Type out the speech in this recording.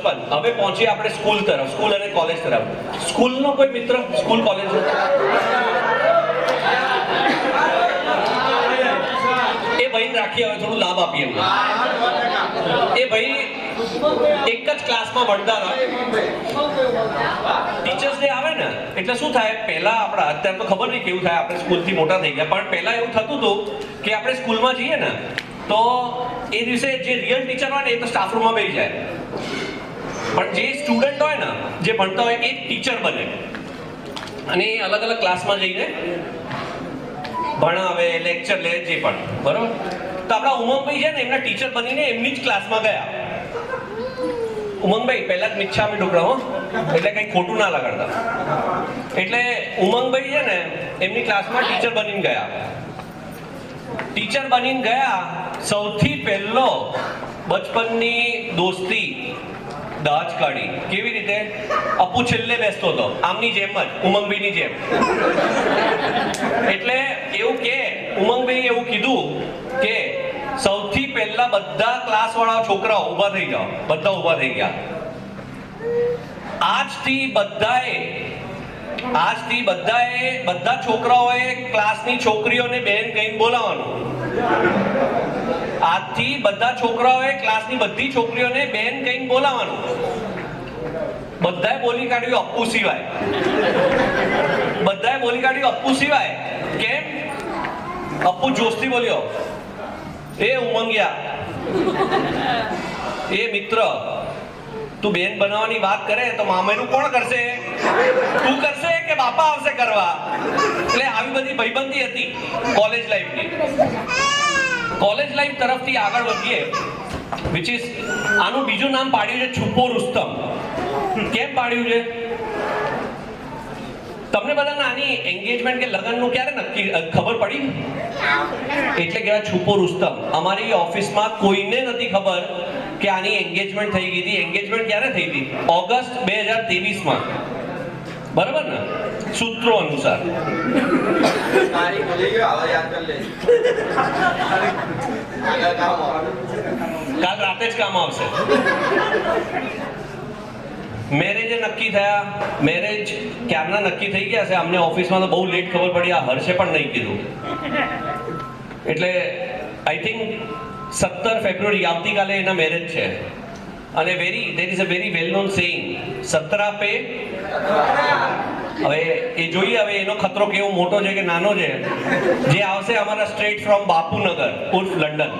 બચપન. હવે પહોંચીએ આપણે સ્કૂલ તરફ, સ્કૂલ અને કોલેજ તરફ. સ્કૂલનો કોઈ મિત્ર, સ્કૂલ કોલેજ એ ભાઈ રાખીએ, હવે થોડું લાભ આપીએ એમને. એ ભાઈ એક જ ક્લાસમાં ભણતા હતા. ટીચર્સ ડે આવે ને એટલે શું થાય, પહેલા આપણા, અત્યારે તો ખબર નહીં કેવું થાય, આપણે સ્કૂલથી મોટા થઈ ગયા, પણ પહેલા એવું થતું હતું કે આપણે સ્કૂલમાં જઈએ ને તો એ દિવસે જે રિયલ ટીચર હોય ને એ તો સ્ટાફ રૂમમાં બેસી જાય, પણ જે સ્ટુડન્ટ હોય ને, જે ભણતા હોય એ ટીચર બને અને એ અલગ અલગ ક્લાસમાં જઈને ભણાવે, લેક્ચર લે, જે પણ. બરોબર. તો આપણા ઉમંગભાઈ છે ને એમના ટીચર બનીને એમની જ ક્લાસમાં ગયા. ઉમંગભાઈ પહેલા જ મિચ્છામી ડુકડા, હો, એટલે કંઈ ખોટું ના લગાડતા. એટલે ઉમંગભાઈ છે ને એમની ક્લાસમાં ટીચર બનીને ગયા. ટીચર બનીને ગયા, સૌથી પહેલો બચપનની દોસ્તી દાજ કાઢી. કેવી રીતે? અપુ છેલ્લે બેસતો હતો, આમની જેમ જ, ઉમંગભાઈની જેમ. એટલે એવું કે ઉમંગભાઈએ એવું કીધું કે સૌથી પહેલા બધા ક્લાસ વાળા છોકરાઓ ઊભા થઈ જાઓ. બધા ઊભા થઈ ગયા. આજથી બધાએ બધા છોકરાઓએ ક્લાસની છોકરીઓને બેન કહીને બોલાવવાનું. આજથી બધા છોકરાઓએ ક્લાસની બધી છોકરીઓને બેન કહીને બોલાવવાનું. બધાએ બોલી કાઢ્યું અપ્પુ સિવાય. બધાએ બોલી કાઢ્યું અપ્પુ સિવાય. કેમ? અપ્પુ જોશથી બોલ્યો, એ ઉમંગિયા, એ મિત્ર, તું બેન બનાવવાની વાત કરે તો મામેરું કોણ કરશે? તું કરશે કે બાપા આવશે કરવા? એટલે આવી બધી ભાઈબંધી હતી કોલેજ લાઈફની. કોલેજ લાઈફ તરફથી આગળ વધીએ, વિચ ઇઝ, આનું બીજું નામ પાડ્યું છે છુપો રુસ્તમ. કેમ પાડ્યું છે? તમને બધાને આની એન્ગેજમેન્ટ કે લગ્નનું ક્યારે નક્કી ખબર પડી? એટલે કહેવાય છુપો રુસ્તમ. અમારી ઓફિસમાં કોઈને નથી ખબર કે આની એન્ગેજમેન્ટ થઈ ગઈ હતી. એન્ગેજમેન્ટ ક્યારે થઈ હતી? ઓગસ્ટ 2023માં. બરાબર ને? સૂત્રો અનુસાર. કાલ રાતે જ કામ આવશે. મેરેજ નક્કી થયા. મેરેજ ક્યારના નક્કી થઈ ગયા છે. અમને ઓફિસમાં તો બહુ લેટ ખબર પડી. આ હર્ષે પણ નહીં કીધું. એટલે આઈ થિંક 17 ફેબ્રુઆરી આવતીકાલે એના મેરેજ છે. અને there is a very well known saying, 17 pay. હવે એ જોઈએ હવે એનો ખતરો કેવો મોટો છે કે નાનો છે. જે આવશે અમારા સ્ટ્રેટ ફ્રોમ બાપુનગર ઉર્ફ લંડન.